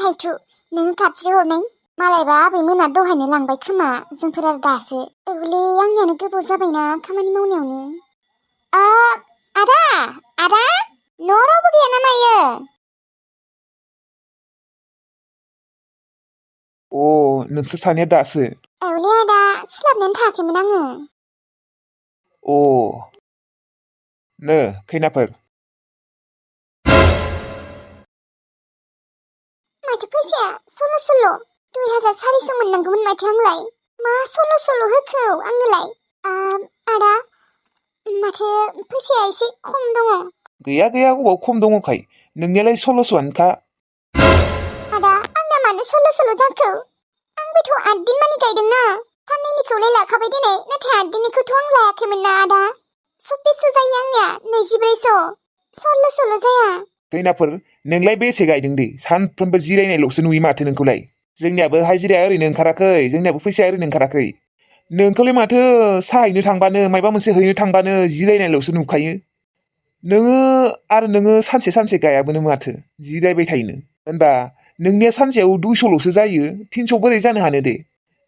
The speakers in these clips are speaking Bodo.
हायथु नों गाबज्रि हरनाय मालायबा आबैमोना दहायनो लांबाय खोमा जोंफोर आरो दासो औलै आंनियानो गोबाव जाबायना खामानि मावनायावनो आदा आदा न' रावबो गैया ना मायो नोंसोर सानैया दासो औलै आदा सोलाबनानै थायाखैमोन आङो नो खैनाफोर माथो फैसाया 1600 2400 मोननांगौमोन माथो आंलाय मा 1600 होखो आंनोलाय आदा माथो फैसाया एसे खम दङ गैया अबाव खम दङखाय नोंनियालाय 1600आनोखा आदा आंना मानो 1600 जाखो आंबोथ' 8 दिन मानि गायदोंना साननैनिखौलाय लाखाबाय दिनै नाथाय 8 दिननिखौथ' आं लायाखैमोन ना आदा 2400 जायो आंनिया 2400 1600 जाया खैनाफोर नोंलाय बेसे गायदों दे सानफ्रोमबो जिरायनायल'सो नुयो माथो नोंखौलाय जोंनियाबो हाजिराया ओरैनो ओंखाराखै जोंनियाबो फैसाया ओरैनो ओंखाराखै नोंखौलाय माथो साहा हैनो थांबानो मायबा मोनसे हैनो थांबानो जिरायनायल'सो नुखायो नोङो सानसे गायाबोनो माथो जिरायबाय थायोनो होनबा नोंनिया सानसेयाव 200ल'सो जायो 300 बोरै जानो हानो दे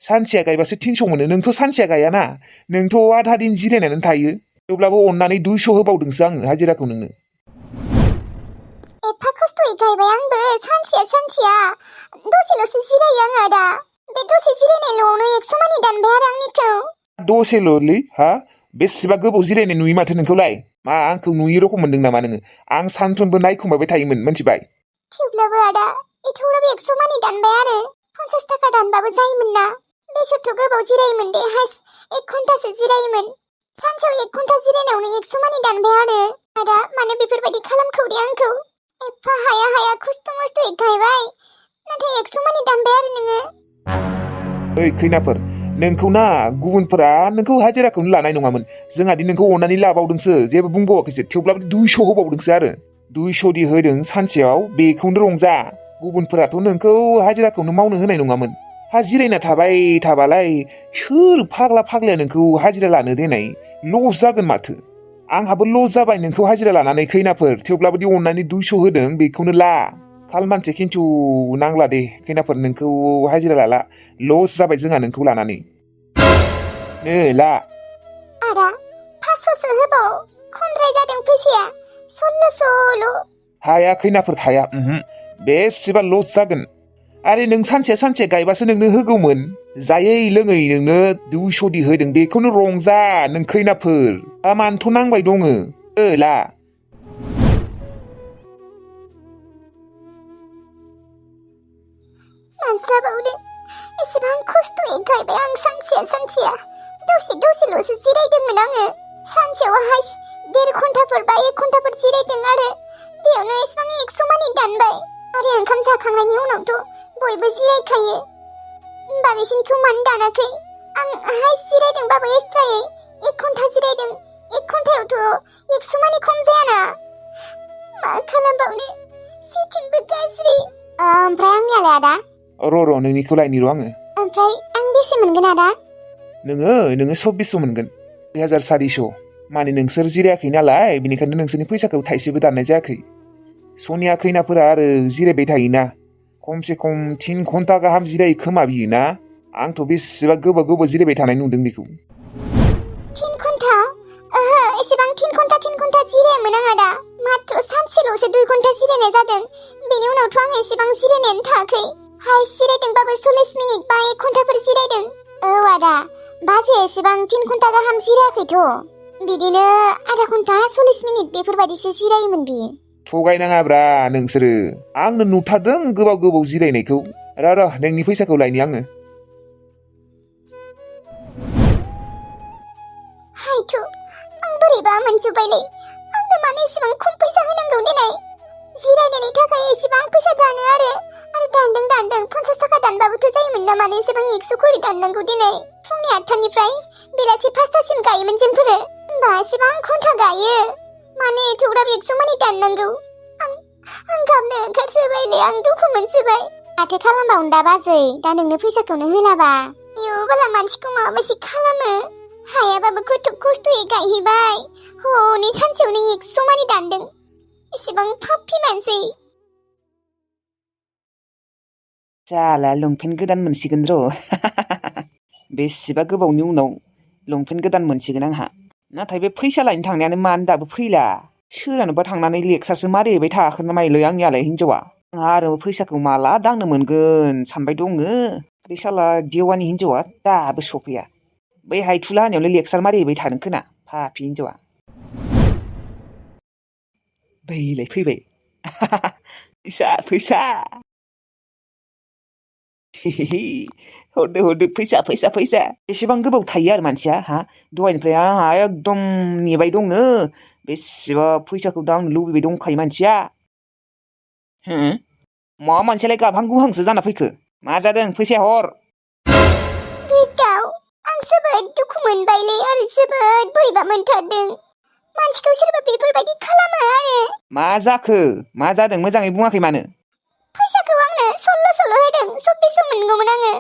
सानसेया गायबासो 300 मोनो नोंथ' सानसेया गायाना नोंथ' आधा दिन जिरायनानै थायो थेवब्लाबो अननानै 200 होबावदोंसो आङो हाजिराखौ नोंनो एफा खस्थ'यै गायबाय आंबो सानसेया दसेल'सो जिरायो आङो आदा बे दसे जिरायनायल'आवनो 100 मानि दानबाय आरो आंनिखौ दसेल'लै बेसेबा गोबाव जिरायनाय नुयो माथो नोंखौलाय मा आंखौ नुयि रखम मोनदों नामा नोङो आं सानफ्रोमबो नायखुमाबाय थायोमोन मिथिबाय थेवब्लाबो आदा एथ'ग्राब 100 मानि दानबाय आरो 50 थाखा दानबाबो जायोमोन ना बेसोरथ' गोबाव जिरायोमोन दे 1 घन्टासो जिरायोमोन सानसेयाव 1 घन्टा जिरायनायावनो 100 मानि दानबाय आरो आदा मानो बेफोरबायदि खालामखौ दे आंखौ एफा हाया खस्थ' मस्थ'यै गायबाय नाथाय 100 मानि दानबाय आरो नोङो ओइ खैनाफोर नोंखौ ना गुबुनफोरा नोंखौ हाजिराखौनो लानाय नङामोन जोंहादि नोंखौ अननानै लाबावदोंसो जेबो बुंबावाखैसो थेवब्लाबो 200 होबावदोंसो आरो 200 दि होदों सानसेयाव बेखौनो रंजा गुबुनफोराथ' नोंखौ हाजिराखौनो मावनो होनाय नङामोन जिरायना थाबाय थाबालाय सोर फाग्लाया नोंखौ हाजिरा लानो देनाय लस जागोन माथो आंहाबो लस जाबाय नोंखौ हाजिरा लानानै खैनाफोर थेवब्लाबो दि अननानै 200 होदों बेखौनो ला खालमानसि खिन्थु नांला दे खैनाफोर नोंखौ हाजिरा लाला लस जाबाय जोंहा नोंखौ लानानै ला आदा 500सो होबाव खमद्राय जादों फैसाया 1600ल' हाया खैनाफोर हाया बेसेबा लस जागोन आरे नों सानसेया गायबासो नोंनो होगौमोन जायै लोङै नोंनो 200 दि होदों बेखौनो रंजा नों खैनाफोर मानोथ' नांबाय दङ ला मानसियाबावदे एसेबां खस्थ'यै गायबाय आं सानसेया दसेल'सो जिरायदोंमोन आङो सानसेयावहाय 1.5 घन्टाफोर बा 1 घन्टाफोर जिरायदों आरो बेयावनो एसेबां 100 मानि दानबाय आरो ओंखाम जाखांनायनि उनावथ' बयबो जिरायखायो होमबा बिसोरनिखौ मानो दानाखै आं जिरायदोंबाबो एक्सट्रायै 1 घन्टा जिरायदों 1 घन्टायावथ' 100 मानि खम जायाना मा खालामबावनो सेथिंबो गाज्रि ओमफ्राय आंनियालाय आदा र' नोंनिखौ लायनि र' आङो ओमफ्राय आं बेसे मोनगोन आदा नोङो 2400 मोनगोन 2400 माने नोंसोर जिरायाखै नालाय बेनिखायनो नोंसोरनि फैसाखौ थाइसेबो दाननाय जायाखै सनिया खैनाफोरा आरो जिरायबाय थायोना खमसे खम 3 घन्टा गाहाम जिरायो खोमा बियो ना आंथ' बेसेबा गोबाव जिरायबाय थानाय नुदों बेखौ 3 घन्टा एसेबां 3 घन्टा जिरायामोन आं आदा मात्र सानसेल'सो 2 घन्टा जिरायनाय जादों बेनि उनावथ' आं एसेबां जिरायनायानो थायाखै जिरायदोंबाबो 40 मिनिट बा 1 घन्टाफोर जिरायदों आदा बाजै एसेबां 3 घन्टा गाहाम जिरायाखैथ' बिदिनो आधा घन्टा 40 मिनिट बेफोरबायदिसो जिरायोमोन बियो थगायनाङाब्रा नोंसोरो आंनो नुथारदों गोबाव जिरायनायखौ र' नोंनि फैसाखौ लायनि आङो हायथु आं बोरैबा मोनजोब्बायलै आंनो मानो एसेबां खम फैसा होनांगौ देनाय जिरायनायनि थाखाय एसेबां फैसा दानो आरो दानदों 50 थाखा दानबाबोथ' जायोमोन ना मानो एसेबां 100 खरि दाननांगौ दिनै फुंनि 8टानिफ्राय बेलासि 5टासिम गायोमोन जोंफोरो होमबा एसेबां घन्टा गायो माने एथ'ग्राब 100 मानि दाननांगौ आं गाबनो ओंखारसोबायलै आं दुखु मोनसोबाय माथो खालामबावनो दा बाजै दा नोंनो फैसाखौनो होलाबा बाला मानसिखौ माबायदि खालामो हायाबाबो खस्थ'यै गायहैबाय हनै सानसेयावनो 100 मानि दानदों एसेबां फाफि मानसि जाला लंपेन्ट गोदान मोनसिगोन र' बेसेबा गोबावनि उनाव लंपेन्ट गोदान मोनसिगोन आंहा नाथाय बे फैसा लायनो थांनायानो मानो दाबो फैला सोरानोबा थांनानै लेक्सारसो मारै हैबाय थाखोना मायोलै आंनियालाय हिनजावा आरो फैसाखौ माला दांनो मोनगोन सानबाय दङो बे साला देवानि हिनजावा दाबो सफैया बै हायथुला होनायावनो लेक्सार मारै हैबाय थादों खोना पापि हिनजावा बैलाय फैबाय फैसा हरदो फैसा एसेबां गोबाव थायो आरो मानसिया हा दहायनिफ्राय आंहा एकदम नेबाय दङो बेसेबा फैसाखौ दांनो लुबैबाय दंखायो मानसिया मा मानसियालाय गाबहां गुहांसो जाना फैखो मा जादों फैसाया हर गिताव आं जोबोद दुखु मोनबायलै आरो जोबोद बोरैबा मोनथारदों मानसिखौ सोरबा बेफोरबायदि खालामो आरो मा जाखो मा जादों मोजाङै बुङाखै मानो फैसाखौ आंनो सल' होदों 2400 मोनगौमोन आङो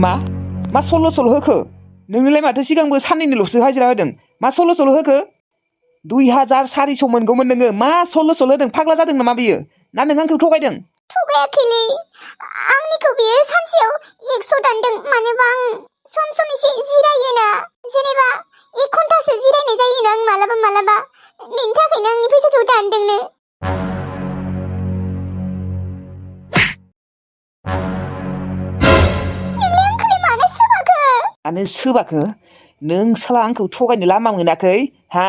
मा सल' होखो नोंनोलाय माथो सिगांबो साननैनिल'सो हाजिरा होदों मा सल' होखो 2400 मोनगौमोन नोङो मा सल' होदों फाग्ला जादों नामा बियो ना नों आंखौ थगायदों थगायाखैलै आंनिखौ बियो सानसेयाव 100 दानदों मानोबा आं सम एसे जिरायोना जेनेबा 1 घन्टासो जिरायनाय जायोना आं मालाबा बेनि थाखायनो आंनि फैसाखौ दानदोंनो मानो सोबाखो नों साला आंखौ थगायनो लामा मोनाखै हा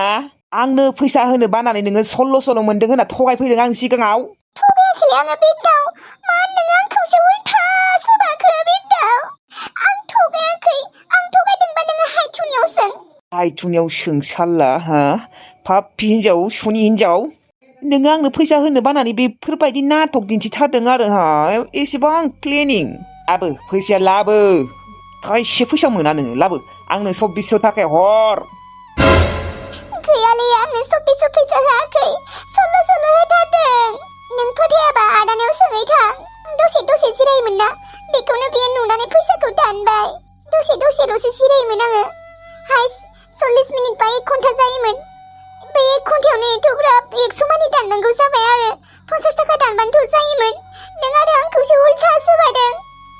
आंनो फैसा होनो बानानै नोङो सल' मोनदों होनना थगायफैदों आं सिगाङाव थगायाखै आङो बेटाव मा नों आंखौसो उल्था सोबाखो बेटाव आं थगायाखै आं थगायदोंबा नोङो हायथुनियाव सों साला हा पापि हिनजाव सुनि हिनजाव नोङो आंनो फैसा होनो बानानै बेफोरबायदि नाटक दिन्थिथारदों आरो हा एसेबां प्लेनिं फैसाया लाबो थाइसे फैसा मोना नोङो लाबो आंनो 2400 थाखाय हर गैयालै आंनो 2400 फैसा होआखै सल' होथारदों नों फोथायाबा आदानाव सोङै थां दसे जिरायोमोन ना बेखौनो बियो नुनानै फैसाखौ दानबाय दसेल'सो जिरायोमोन आङो हाय 40 मिनिट बा 1 घन्टा जायोमोन बे 1 घन्टायावनो एथ'ग्राब 100 मानि दाननांगौ जाबाय आरो 50 थाखा दानबानोथ' जायोमोन नों आरो आंखौसो उल्था सोबायदों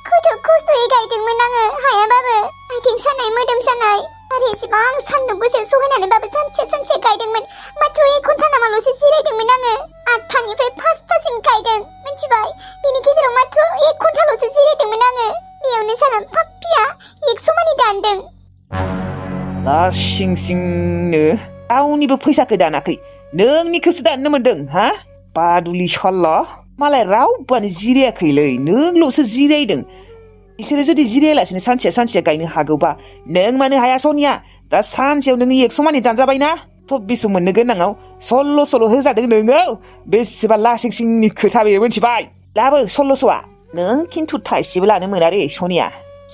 खथ' खस्थ'यै गायदोंमोन आङो हायाबाबो आथिं सानाय मोदोम सानाय आरो एसेबां सान्दुं गोसा सहायनानैबाबो सानसे गायदोंमोन मात्र 1 घन्टा नामाल'सो जिरायदोंमोन आङो 8थानिफ्राय 5थासिम गायदों मिथिबाय बेनि गेजेराव मात्र 1 घन्टाल'सो जिरायदोंमोन आङो बेयावनो साला पाप्पिया 100 मानि दानदों सिं सिंनो रावनिबो फैसाखौ दानाखै नोंनिखौसो दाननो मोनदों हा बादुलि साला मालाय रावबोआनो जिरायाखैलै नोंल'सो जिरायदों इसोरो जुदि जिरायालासिनो सानसेया गायनो हागौबा नों मानो हाया सनिया दा सानसेयाव नोङो 100 मानि दानजाबायना 2400 मोननो गोनाङाव सल' होजादों नोङो बेसेबा लासिं सिंनि खोथा बेयो मिथिबाय लाबो 1600आ नों खिन्थु थाइसेबो लानो मोना रे सनिया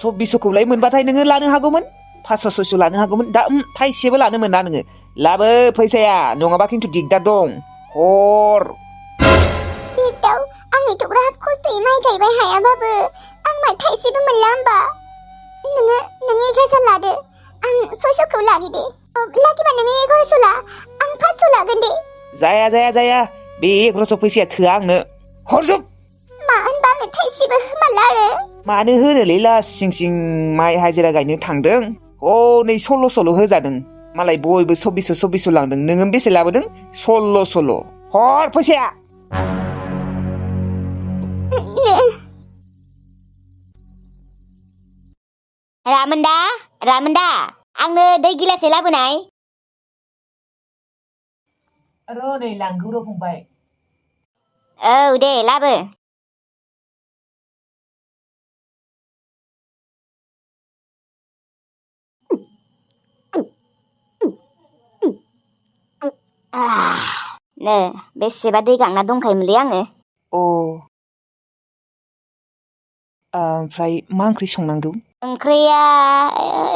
2400खौलाय मोनबाथाय नोङो लानो हागौमोन 500 लानो हागौमोन दा थाइसेबो लानो मोना नोङो लाबो फैसाया नङाबा खिन्थु दिगदार दं हर बेटाव आं एथ'ग्राब खस्थ'यै माइ गायबाय हायाबाबो आं मा थाइसेबो मोनला होमबा नोङो 1000 लादो आं 600खौ लानि दे लागिबा नोङो 1100 ला आं 500 लागोन दे जाया बे 1100 फैसाया थोआ आंनो हरजोब मा होनबा आंनो थाइसेबो होमारला आरो मानो होनोलै लासिं सिं माइ हाजिरा गायनो थांदों हनै सल' होजादों मालाय बयबो 2400 लांदों नोङो बेसे लाबोदों सल' हर फैसाया रामोनदा आंनो दै गिलासे लाबोनाय नै लांगौ र' फंबाय औ दे लाबो बेसेबा दै गांना दंखायोमोनलै आङो ओमफ्राय मा ओंख्रि संनांगौ ओंख्रिया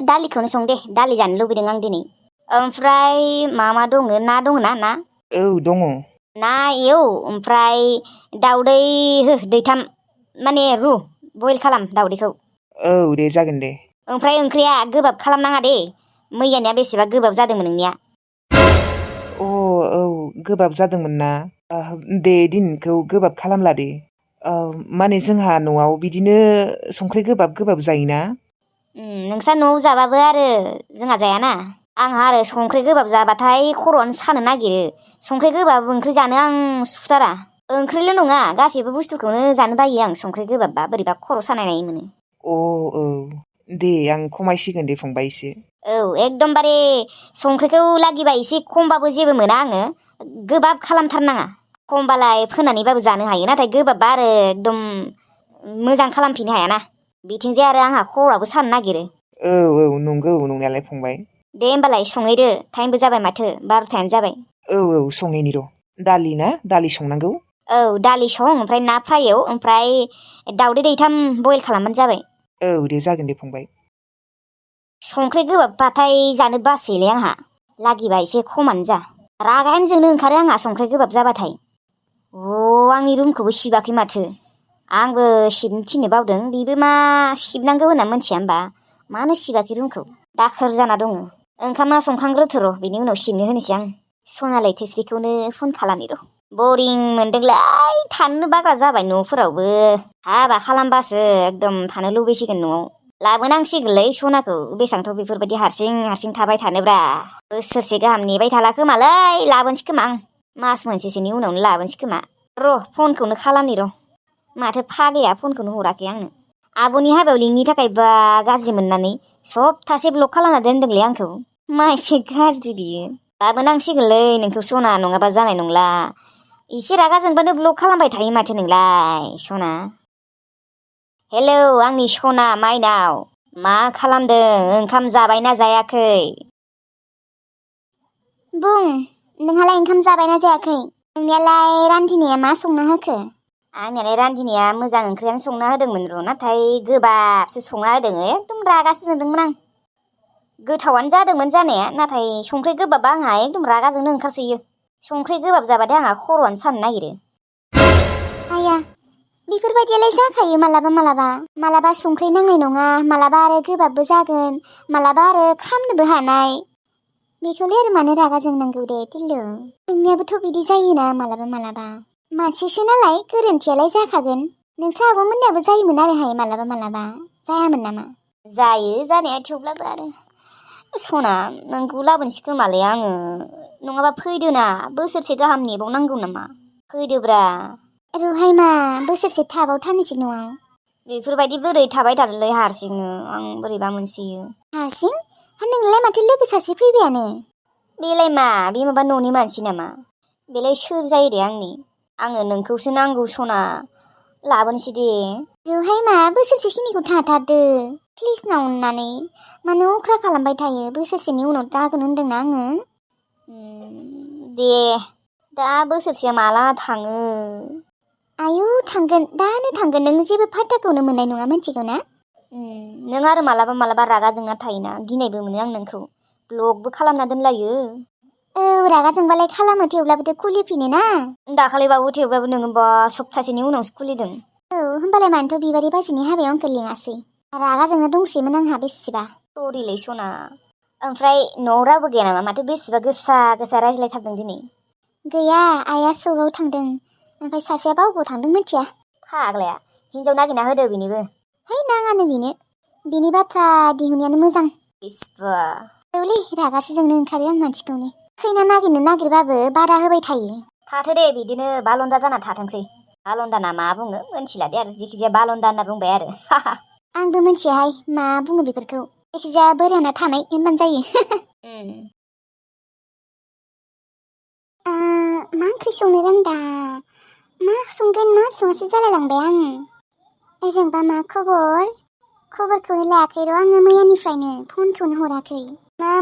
दालिखौनो सं दे दालि जानो लुबैदों आं दिनै ओमफ्राय मा दङ ना दङ ना औ दङ ना एव ओमफ्राय दाउदै दैथाम माने बयल खालाम दाउदैखौ औ दे जागोन दे ओमफ्राय ओंख्रिया गोबाब खालामनाङा दे मैयानिया बेसेबा गोबाब जादोंमोन नोंनिया औ गोबाब जादोंमोन ना दे दिनखौ गोबाब खालामला दे माने जोंहा न'आव बिदिनो संख्रि गोबाब गोबाब जायोना। नोंस्रा न'आव जाबाबो आरो जोंहा जायाना। आंहा आरो संख्रि गोबाब जाबाथाय खर'आनो सानो नागिरो। संख्रि गोबाब ओंख्रि जानो आं सुखुथारा। ओंख्रिल' नङा गासैबो बुस्थुखौनो जानो बायो आं संख्रि गोबाबबा बोरैबा खर' सानाय मोनो। औ दे आं खमायसिगोन दे फंबाय एसे। औ एकदमबारे संख्रिखौ लागिबा एसे खमबाबो जेबो मोना आङो। गोबाब खालामथारनाङा। खमबालाय फोनानैबाबो जानो हायो, नाथाय गोबाबबा आरो एकदम मोजां खालामफिननो हायाना। बिथिंजाय आरो आंहा खर'आबो सानो नागिरो। औ नंगौ नंनायालाय फंबाय। दे होमबालाय संहैदो, टाइमबो जाबाय माथो 12थायानो जाबाय। औ संहैनि र'। दालि संनांगौ। औ दालि सं, ओमफ्राय ना फ्राय एव, ओमफ्राय दाउदै दैथाम बयल खालामबानो जाबाय। औ दे जागोन दे फंबाय। संख्रि गोबाबबाथाय जानो बासैलै आंहा। लागिबा एसे खमानो जा। रागायानो जोंनो ओंखारो आंहा संख्रि गोबाब जाबाथाय। आंनि रुमखौबो सिबाखै माथो। आंबो सिबनो थिननो बावदों, बेबो मा सिबनांगौ होनना मोनथिया होमबा। मानो सिबाखै रुमखौ? दाखोर जाना दङ। ओंखामा संखांग्रोथो र', बेनि उनाव सिबनो होनोसै आं। सनालाय थोस्लिखौनो फन खालामनि र'। बरिं मोनदोंलाय, थानो बाग्रा जाबाय न'फोरावबो। हाबा खालामबासो एकदम थानो लुबैसिगोन न'आव। लाबोनांसिगोनलै सनाखौ, बेसेबांथ' बेफोरबायदि हारसिं थाबाय थानोब्रा। बोसोरसे गाहाम नेबाय थाला खोमालै, लाबोनोसै खोमा आं। मास मोनसेसोनि उनावनो लाबोनोसै खोमा। र' फनखौनो खालामनि र'। माथो फाग्लाया फनखौनो हराखै आंनो। आब'नि हाबायाव लिंनि थाखाय बा गाज्रि मोननानै सप्तासे ब्लक खालामना दोनदोंलै आंखौ। मा एसे गाज्रि बियो। लाबोनांसिगोनलै नोंखौ सना, नङाबा जानाय नंला। एसे रागा जोंबानो ब्लक खालामबाय थायो माथो नोंलाय सना। हेलौ आंनि सना माइनाव, मा खालामदों? ओंखाम जाबायना जायाखै? बुं, नोंहालाय ओंखाम जाबायना जायाखै? नोंनियालाय रान्दिनिया मा संना होखो? आंनियालाय रान्दिनिया मोजां ओंख्रियानो संना होदोंमोन र', नाथाय गोबाबसो संना होदों। एकदम रागासो जोंदोंमोन आं। गोथावानो जादोंमोन जानाया, नाथाय संख्रि गोबाबा आंहा एकदम रागा जोंनो ओंखारसोयो। संख्रि गोबाब जाबाथाय आंहा खर'आनो सानो नागिरो। आया, बेफोरबायदियालाय जाखायो मालाबा मालाबा। मालाबा संख्रि नांनाय नङा, मालाबा आरो गोबाबबो जागोन, मालाबा आरो खामनोबो हानाय। बेखौलाय आरो मानो रागा जोंनांगौ दे टिल्लु। नोंनियाबोथ' बिदि जायोना मालाबा मालाबा। मानसिसो नालाय गोरोन्थियालाय जाखागोन। नोंसा आब'मोननियाबो जायोमोन आरोहाय मालाबा मालाबा। जायामोन नामा? जायो जानाया, थेवब्लाबो आरो। सना, नोंखौ लाबोनोसै खोमालै आङो। नङाबा फैदोना, बोसोरसे गाहाम नेबावनांगौ नामा? फैदोब्रा। रुहायमा, बोसोरसे थाबावथारनोसै न'आव। बेफोरबायदि बोरै थाबाय थानोलै हारसिंनो, आं बोरैबा मोनसोयो। हारसिं? नोंलाय माथो लोगो सासे फैबायानो। बेलाय मा, बे माबा न'नि मानसि नामा? बेलाय सोर जायो दे आंनि? आंनो नोंखौसो नांगौ सना। लाबोनोसै दे। रुहायमा, बोसोरसेखिनिखौ थाथारदो प्लिज ना अननानै। मानो अख्रा खालामबाय थायो? बोसोरसेनि उनाव जागोन होनदोंना आङो। दे, दा बोसोरसेया माला थाङो? आयु थांगोन, दानो थांगोन। नों जेबो फात्ताखौनो मोननाय नङा, मिथिगौ ना? नों आरो मालाबा मालाबा रागा जोंना थायोना, गिनायबो मोनो आं नोंखौ। ब्लकबो खालामना दोनलायो। औ रागा जोंबालाय खालामो, थेवब्लाबोथ' खुलिफिनो ना। दाखालिबाबो थेवब्लाबो नोङो बा सप्तासेनि उनावसो खुलिदों। औ होमबालाय मानोथ' बिबारि बाजिनि हाबायाव आंखौ लिङासै? रागा जोंनो दंसैमोन आंहा बेसेबा। सरिलै सना। ओमफ्राय न'आव रावबो गैया नामा? माथो बेसेबा गोसा गोसा रायज्लायथारदों दिनै। गैया, आइया सौगाव थांदों। ओमफ्राय सासेया बावबो थांदों मिथिया। फाग्लाया, हिनजाव नागिरना होदो बेनिबो। है नाङानो बेनो। बिनि बाथ्रा दिहुनायानो मोजां। इस्बा। औलै, रागासो जोंनो ओंखारो आं मानसिखौनो। खैना नागिरबाबो बारा होबाय थायो। थाथो दे बिदिनो बालन्दा जाना थाथोंसै। बालन्दा ना मा बुङो मोनथिला दे आरो, जिखिजाया बालन्दा होनना बुंबाय आरो। आंबो मिथियाहाय मा बुङो बेफोरखौ। जायखिजाया बोरायना थानाय होनबानो जायो। मा ओंख्रि संनो रोंदा? मा संगोन मा सङासो जालायलांबाय आं। ओजोंबा मा खबर? खबरखौनो लायाखै र' आङो मैयानिफ्रायनो, फनखौनो हराखै।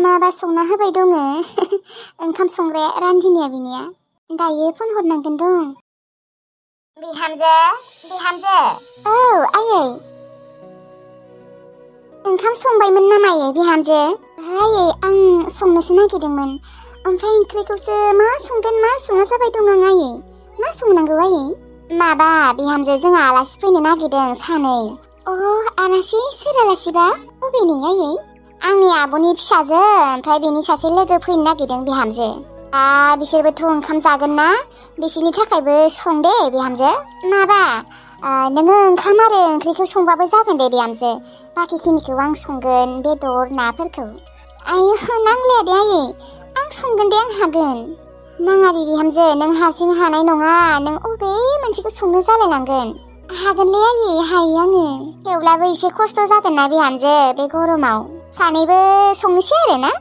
माबा संना होबाय दङ। ओंखाम संग्राया रान्दिनिया बिनिया। दायो फन हरनांगोन दं। बिहामजो। औ आयै। ओंखाम संबायमोन ना मायो बिहामजो? आयै, आं संनोसो नागिरदोंमोन। ओमफ्राय ओंख्रिखौसो मा संगोन मा सङा जाबाय दं आं आयै। मा संनांगौ आयै? माबा बिहामजो, जोंहा आलासि फैनो नागिरदों सानै। आलासि? सोर आलासिबा? बबेनि आयै? आंनि आब'नि फिसाजो, ओमफ्राय बेनि सासे लोगो फैनो नागिरदों बिहामजो। बिसोरबोथ' ओंखाम जागोन ना? बिसोरनि थाखायबो सं दे बिहामजो। माबा नोङो ओंखाम आरो ओंख्रिखौ संबाबो जागोन दे बिहामजो बाखिखिनिखौ आं संगोन बेदर नाफोरखौ आयु नांलाया दे आयै आं संगोन दे आं हागोन नाङा दे बिहामजो नों हारसिं हानाय नङा नों अबे मोनसेखौ संनो जालायलांगोन हागोनलै आयै हायो आङो थेवब्लाबो एसे खस्थ' जागोन ना बिहामजो बे गरमाव सानैबो संनोसै आरो ना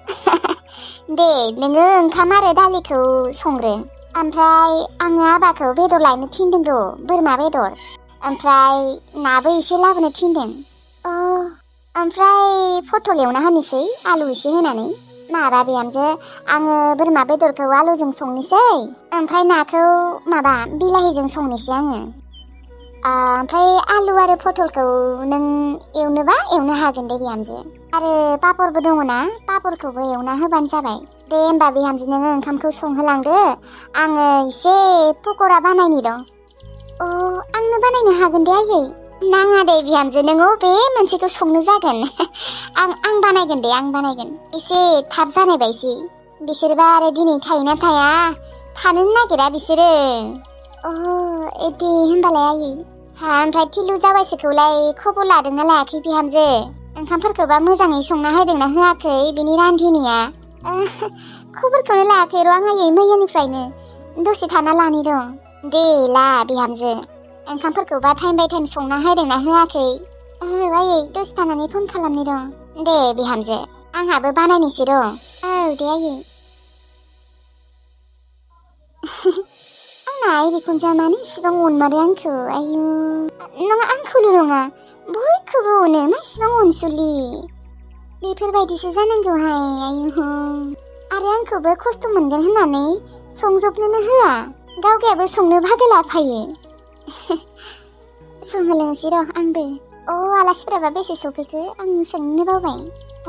दे नोङो ओंखाम आरो दालिखौ संग्रो ओमफ्राय आङो आबाखौ बेदर लायनो थिनदों र' बोरमा बेदर ओमफ्राय नाबो एसे लाबोनो थिनदों ओमफ्राय फटल एवना होनोसै आलु एसे होनानै माबा बिहामजो आङो बोरमा बेदरखौ आलुजों संनोसै ओमफ्राय नाखौ माबा बिलाहिजों संनोसै आङो ओमफ्राय आलु आरो फटलखौ नों एवनोबा एवनो हागोन दे बिहामजो आरो पापरबो दङ ना पापरखौबो एवना होबानो जाबाय दे होमबा बिहामजो नोङो ओंखामखौ संहोलांदो आङो एसे पक'रा बानायनि दं आंनो बानायनो हागोन दे आयै नाङा दे बिहामजो नोङो बे मोनसेखौ संनो जागोन आं बानायगोन दे आं बानायगोन एसे थाब जानाय बायसै बिसोरबा आरो दिनै थायोना थाया थानोनो नागिरा बिसोरो दे होमबालाय आयै ओमफ्राय थिलु जाबायसोखौलाय खबर लादोंना लायाखै बिहामजो ओंखामफोरखौबा मोजाङै संना होदोंना होआखै बिनि रान्धिनिया खबरखौनो लायाखै र' आं आयै मैयानिफ्रायनो दसे थाना लानि र' दे ला बिहामजो ओंखामफोरखौबा टाइम बाय टाइम संना होदोंना होआखै आयै दसे थानानै फन खालामनि र' दे बिहामजो आंहाबो बानायनोसै र' दे आयै आंना आइ बिखुनजोआ मानो इसिबां अनमारो आंखौ आयु नङा आंखौल' नङा बयखौबो अनो मा इसिबां अनसुलि बेफोरबायदिसो जानांगौहाय आयु आरो आंखौबो खस्थ' मोनगोन होननानै संजोबनोनो होआ गावगायाबो संनो बाहागो लाफायो संहोलोंसै र' आंबो आलासिफोराबा बेसे सफैखो आं सोंनो बावबाय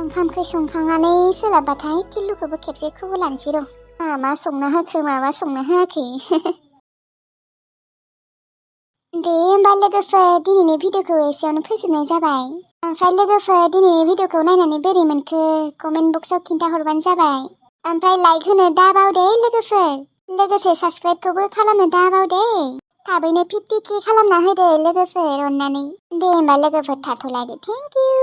ओंखामखौ संखांनानै सोलाबबाथाय थिलुखौबो खेबसे खबर लानोसै र' मा संना होखो मा संना होआखै दे होमबा लोगोफोर दिनैनि भिडिअखौ एसेयावनो फोजोबनाय जाबाय ओमफ्राय लोगोफोर दिनैनि भिडिअखौ नायनानै बोरै मोनखो कमेन्ट बक्सआव खिन्थाहरबानो जाबाय ओमफ्राय लाइक होनो दाबाव दे लोगोफोर लोगोसे साबस्क्राइबखौबो खालामनो दाबाव दे थाबैनो 50K खालामना होदो लोगोफोर अननानै दे होमबा लोगोफोर थाथ'लायदो थेंक इउ